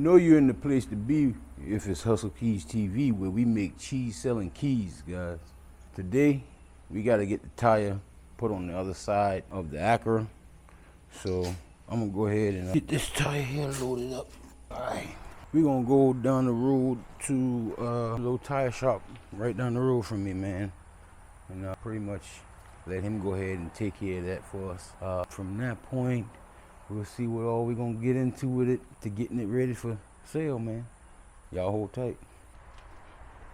know you're in the place to be if it's Hustle Keys TV, where we make cheese selling keys, guys. Today, we got to get the tire put on the other side of the Acura. So I'm gonna go ahead and get this tire here loaded up. All right, we're gonna go down the road to a little tire shop right down the road from me, man. And pretty much let him go ahead and take care of that for us. From that point, we'll see what all we're gonna get into with it to getting it ready for sale, man. Y'all hold tight.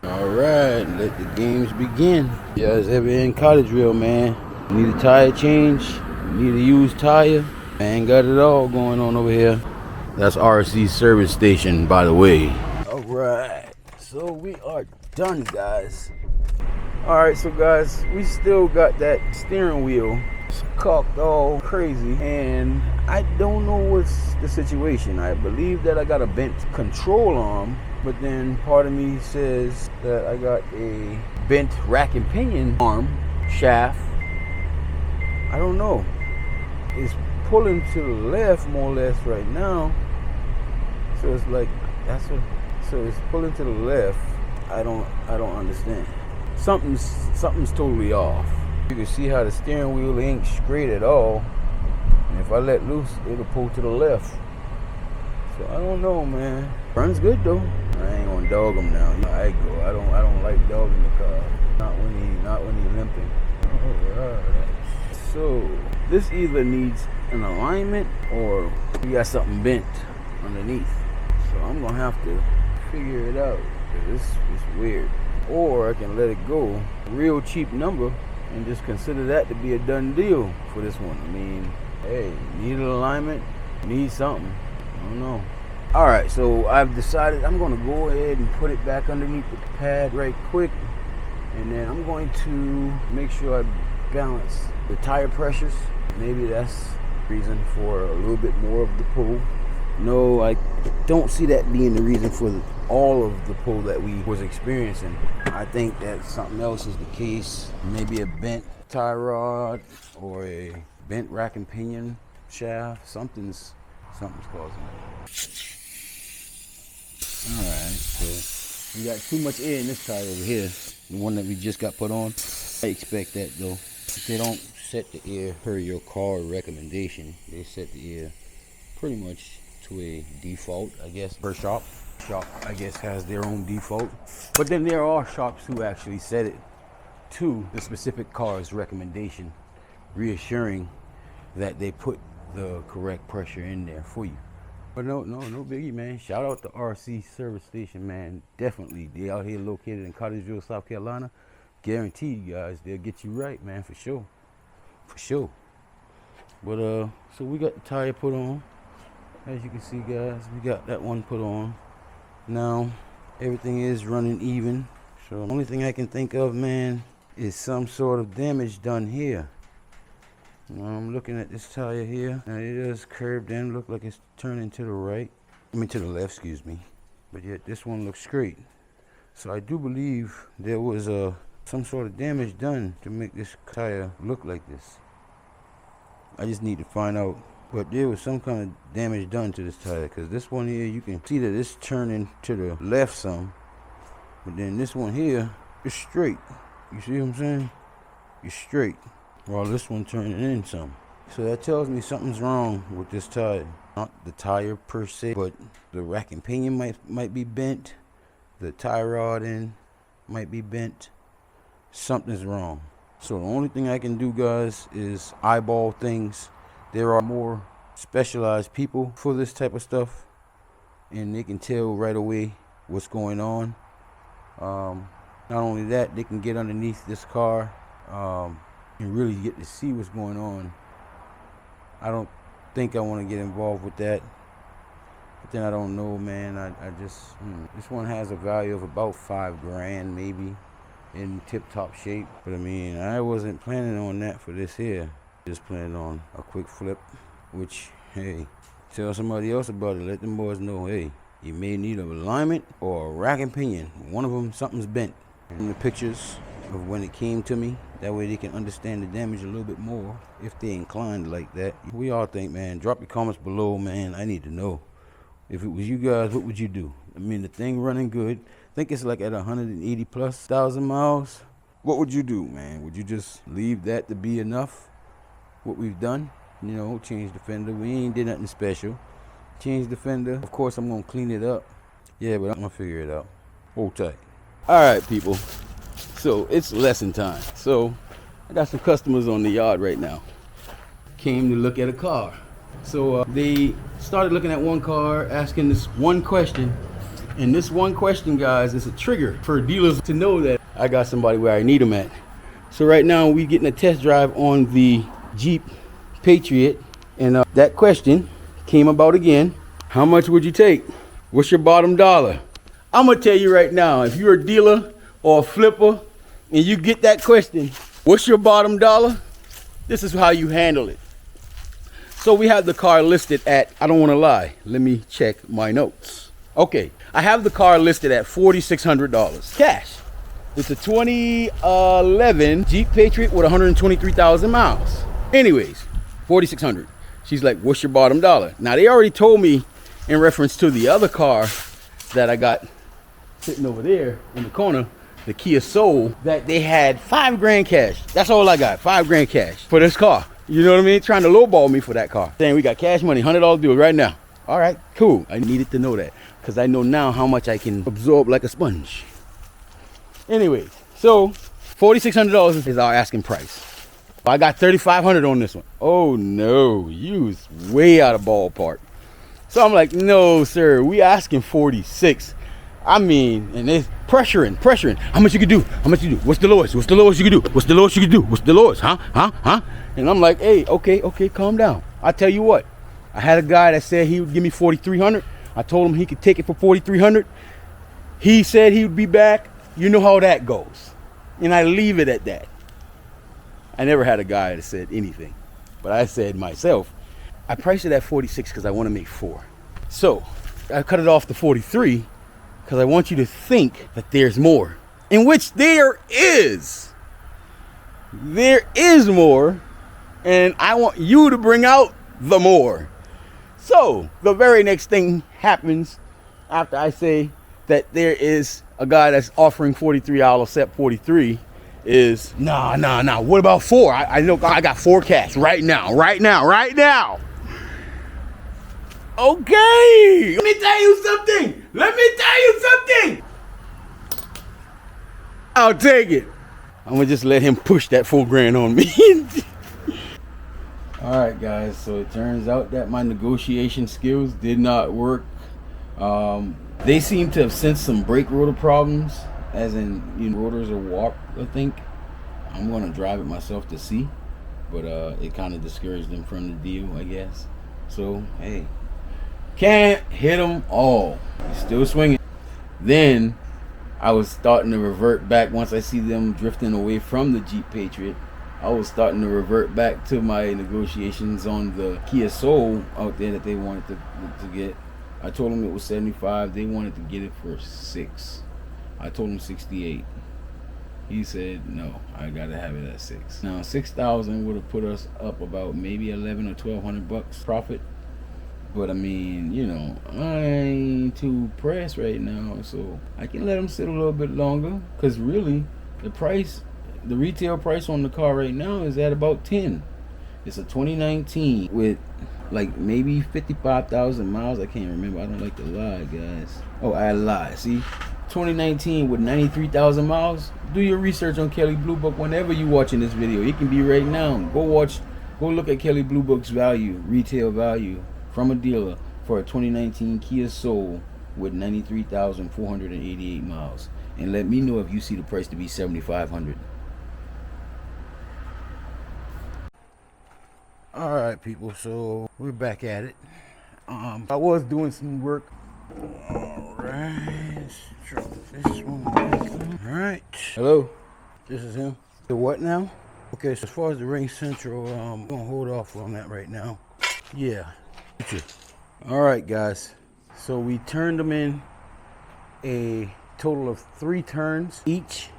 All right, let the games begin. Yeah, as ever in Cottageville, man. Need a tire change, need a used tire. Man, got it all going on over here. That's RC's service station, by the way. All right, so we are done, guys. All right, so guys, we still got that steering wheel cocked all crazy, and I don't know what's the situation. I believe that I got a bent control arm, but then part of me says that I got a bent rack and pinion arm shaft. I don't know. It's pulling to the left more or less right now. So it's like so it's pulling to the left. I don't understand. Something's totally off. You can see how the steering wheel ain't straight at all. And if I let loose, it'll pull to the left. So I don't know, man. Runs good though. I ain't gonna dog him now. I don't like dogging the car. Not when he limping. Alright. So this either needs an alignment or you got something bent underneath. So I'm gonna have to figure it out. This is weird. Or I can let it go, real cheap number, and just consider that to be a done deal for this one. I mean, hey, need an alignment, need something. I don't know. All right, so I've decided I'm gonna go ahead and put it back underneath the pad right quick, and then I'm going to make sure I balance the tire pressures. Maybe that's the reason for a little bit more of the pull. No, I don't see that being the reason for all of the pull that we was experiencing. I think that something else is the case. Maybe a bent tie rod or a bent rack and pinion shaft. Something's causing it. All right, so we got too much air in this tire over here. The one that we just got put on. I expect that though. They don't set the air per your car recommendation. They set the air pretty much to a default, I guess, per shop. Shop, I guess, has their own default. But then there are shops who actually set it to the specific car's recommendation, reassuring that they put the correct pressure in there for you. But no biggie, man. Shout out to RC service station, man. Definitely, they out here located in Cottageville, South Carolina. Guaranteed, guys, they'll get you right, man, for sure. But so we got the tire put on. As you can see, guys, we got that one put on. Now everything is running even. So the only thing I can think of, man, is some sort of damage done here. Now I'm looking at this tire here, and it is curved in, look like it's turning to the right. I mean to the left, excuse me. But yet this one looks straight. So I do believe there was some sort of damage done to make this tire look like this. I just need to find out. But there was some kind of damage done to this tire, because this one here, you can see that it's turning to the left some. But then this one here is straight. You see what I'm saying? It's straight. While this one turning in some. So that tells me something's wrong with this tire. Not the tire per se, but the rack and pinion might be bent. The tie rod end might be bent. Something's wrong. So the only thing I can do, guys, is eyeball things. There are more specialized people for this type of stuff, and they can tell right away what's going on. Not only that, they can get underneath this car and really get to see what's going on. I don't think I want to get involved with that, but then I don't know, man. I just this one has a value of about $5,000 maybe, in tip-top shape. But I mean, I wasn't planning on that for this here. Just planning on a quick flip, which, hey, tell somebody else about it. Let them boys know, hey, you may need an alignment or a rack and pinion. One of them, something's bent. And the pictures of when it came to me, that way they can understand the damage a little bit more if they inclined like that. We all think, man, drop your comments below, man. I need to know If it was you guys, what would you do? I mean, the thing running good. I think it's like at 180 plus thousand miles. What would you do, man? Would you just leave that to be enough? What we've done, you know, change the fender. We ain't did nothing special. Change the fender. Of course, I'm gonna clean it up. Yeah, but I'm gonna figure it out. Hold tight. All right, people. So it's lesson time. So I got some customers on the yard right now. Came to look at a car. So they started looking at one car, asking this one question. And this one question, guys, is a trigger for dealers to know that I got somebody where I need them at. So right now we getting a test drive on the Jeep Patriot. And that question came about again. How much would you take? What's your bottom dollar? I'm gonna tell you right now, if you're a dealer or a flipper and you get that question, what's your bottom dollar? This is how you handle it. So we have the car listed at, I don't want to lie, let me check my notes. Okay, I have the car listed at $4,600 cash. It's a 2011 Jeep Patriot with 123,000 miles. Anyways, $4,600. She's like, what's your bottom dollar? Now they already told me in reference to the other car that I got sitting over there in the corner, the Kia Soul, that they had $5,000 cash. That's all I got, $5,000 cash for this car. You know what I mean? Trying to lowball me for that car. Saying we got cash money, $100 deal right now. All right, cool. I needed to know that because I know now how much I can absorb like a sponge. Anyway, so $4,600 is our asking price. I got $3,500 on this one. Oh no, you was way out of ballpark. So I'm like, no, sir, we asking 46. I mean, and it's pressuring. How much you can do? How much you do? What's the lowest? What's the lowest you can do? What's the lowest you can do? What's the lowest? Huh? And I'm like, hey, okay, calm down. I tell you what, I had a guy that said he would give me 4,300. I told him he could take it for 4,300. He said he would be back. You know how that goes. And I leave it at that. I never had a guy that said anything, but I said myself, I priced it at 46 because I want to make 4. So I cut it off to 43 because I want you to think that there's more, in which there is. There is more, and I want you to bring out the more. So the very next thing happens after I say that there is a guy that's offering 43, I'll accept 43, is nah, what about 4? I know I got 4 cash right now. Okay, let me tell you something. I'll take it. I'm gonna just let him push that $4,000 on me. All right, guys, so it turns out that my negotiation skills did not work. They seem to have sensed some brake rotor problems, as in, rotors are warped, I think. I'm gonna drive it myself to see, but it kind of discouraged them from the deal, I guess. So, hey, can't hit them all. He's still swinging. Then I was starting to revert back once I see them drifting away from the Jeep Patriot. I was starting to revert back to my negotiations on the Kia Soul out there that they wanted to get. I told them it was 75. They wanted to get it for 6. I told him 68. He said no, I gotta have it at 6. Now 6,000 would have put us up about maybe 11 or 1,200 bucks profit. But I mean, I ain't too pressed right now, so I can let them sit a little bit longer. Cause really, the retail price on the car right now is at about 10. It's a 2019 with like maybe 55,000 miles. I can't remember. I don't like to lie, guys. Oh, I lied. See, 2019 with 93,000 miles. Do your research on Kelley Blue Book whenever you're watching this video. It can be right now. Go look at Kelley Blue Book's value, retail value from a dealer for a 2019 Kia Soul with 93,488 miles, and let me know if you see the price to be 7,500. All right, people, so we're back at it. I was doing some work. All right, drop this one back. All right, hello, this is him. The what now? Okay, so as far as the ring central, I'm gonna hold off on that right now. Yeah. All right, guys, so we turned them in a total of 3 turns each.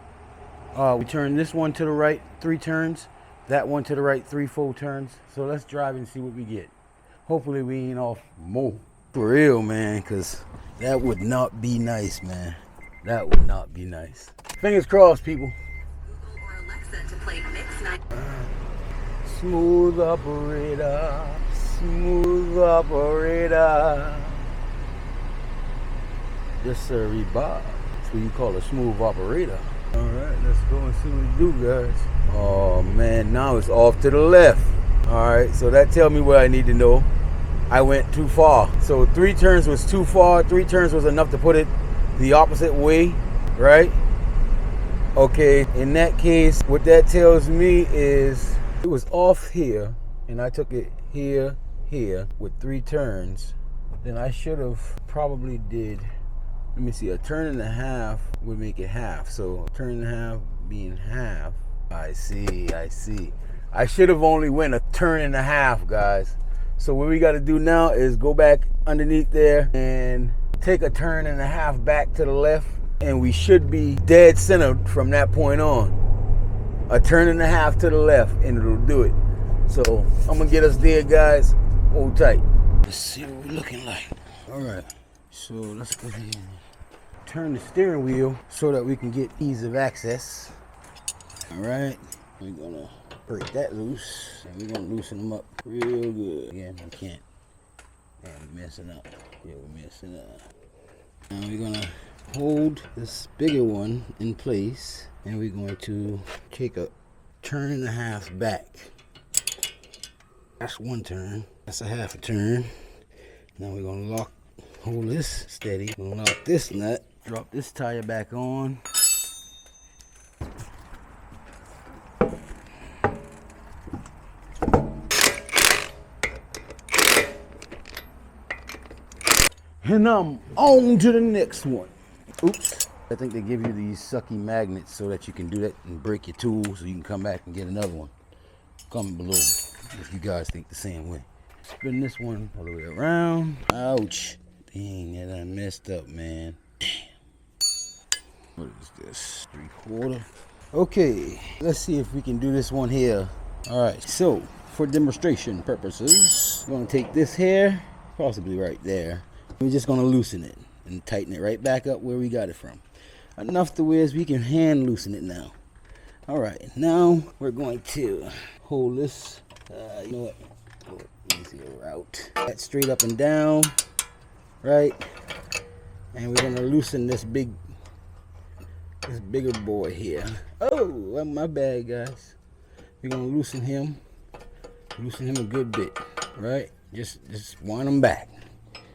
We turned this one to the right 3 turns, that one to the right 3 full turns. So let's drive and see what we get. Hopefully we ain't off more. For real, man, because that would not be nice, man. That would not be nice. Fingers crossed, people. Or Alexa to play Mix Night. Smooth operator. Smooth operator. Yes, sir, Bob. That's what you call a smooth operator. All right, let's go and see what we do, guys. Oh, man, now it's off to the left. All right, so that tells me what I need to know. I went too far. So 3 turns was too far. 3 turns was enough to put it the opposite way, right? Okay, in that case, what that tells me is it was off here, and I took it here, here, with 3 turns. Then I should have probably did, let me see, a turn and a half would make it half. So a turn and a half being half. I see. I should have only went a turn and a half, guys. So what we got to do now is go back underneath there and take a turn and a half back to the left, and we should be dead centered from that point on. A turn and a half to the left, and it'll do it. So I'm gonna get us there, guys. Hold tight. Let's see what we're looking like. All right. So let's go ahead and turn the steering wheel so that we can get ease of access. All right. We're gonna break that loose, and we're gonna loosen them up real good. Again, we can't. Yeah, we're messing up. Yeah, we're messing up. Now we're gonna hold this bigger one in place, and we're going to take a turn and a half back. That's 1 turn. That's a half a turn. Now we're gonna hold this steady. We're gonna lock this nut. Drop this tire back on. And I'm on to the next one. Oops. I think they give you these sucky magnets so that you can do that and break your tools so you can come back and get another one. Comment below if you guys think the same way. Spin this one all the way around. Ouch. Dang, that I messed up, man. Damn. What is this? 3/4. Okay, let's see if we can do this one here. All right, so for demonstration purposes, I'm gonna take this here, possibly right there. We're just gonna loosen it and tighten it right back up where we got it from. Enough to where we can hand loosen it now. All right, now we're going to hold this, you know what, easier route. That straight up and down, right? And we're gonna loosen this bigger boy here. Oh, my bad, guys. We're gonna loosen him a good bit, right? Just wind him back.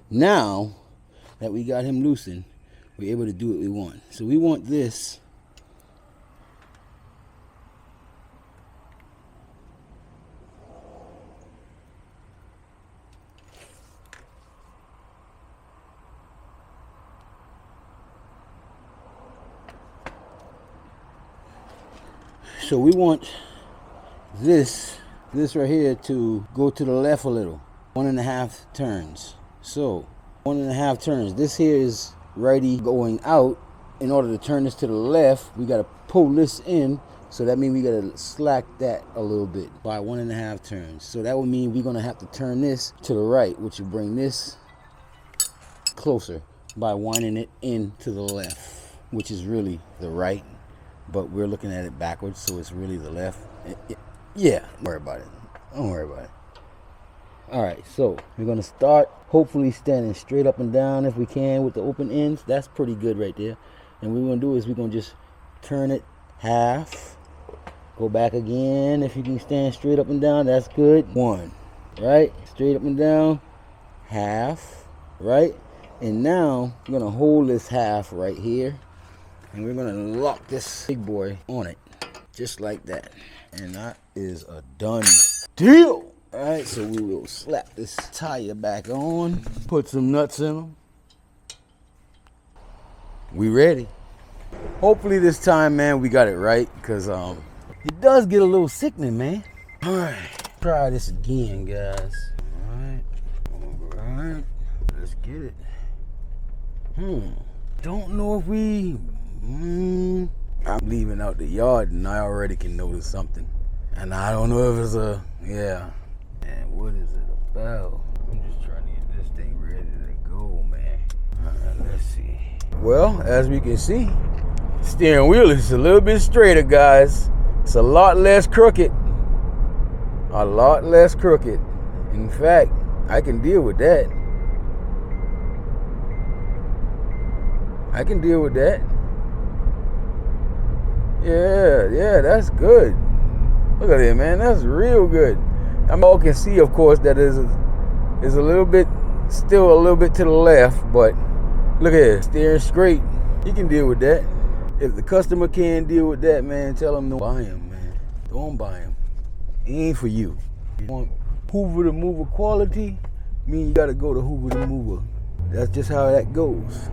Now that we got him loosened, we're able to do what we want. So we want this right here to go to the left a little. 1.5 turns. So 1.5 turns. This here is righty going out. In order to turn this to the left, we got to pull this in. So that means we got to slack that a little bit by 1.5 turns. So that would mean we're going to have to turn this to the right, which will bring this closer by winding it in to the left, which is really the right. But we're looking at it backwards, so it's really the left. Yeah, don't worry about it. Don't worry about it. All right, so we're gonna start hopefully standing straight up and down if we can with the open ends. That's pretty good right there. And what we're gonna do is we're gonna just turn it half, go back again. If you can stand straight up and down, that's good. 1, right? Straight up and down, half, right? And now we're gonna hold this half right here, and we're gonna lock this big boy on it, just like that. And that is a done deal. All right, so we will slap this tire back on, put some nuts in them. We ready. Hopefully this time, man, we got it right, because it does get a little sickening, man. All right, try this again, guys. All right, let's get it. Don't know if we, I'm leaving out the yard and I already can notice something. And I don't know if it's a, yeah. Man, what is it about? I'm just trying to get this thing ready to Let's see. Well, as we can see, steering wheel is a little bit straighter, guys. It's a lot less crooked. A lot less crooked. In fact, I can deal with that. I can deal with that. Yeah, that's good. Look at it, man. That's real good. All can see, of course, that is a little bit, still a little bit to the left, but look at it, steering straight. You can deal with that. If the customer can't deal with that, man, tell them don't buy him, man. Don't buy him. It ain't for you. You want Hoover the Mover quality? I mean, you gotta go to Hoover the Mover. That's just how that goes.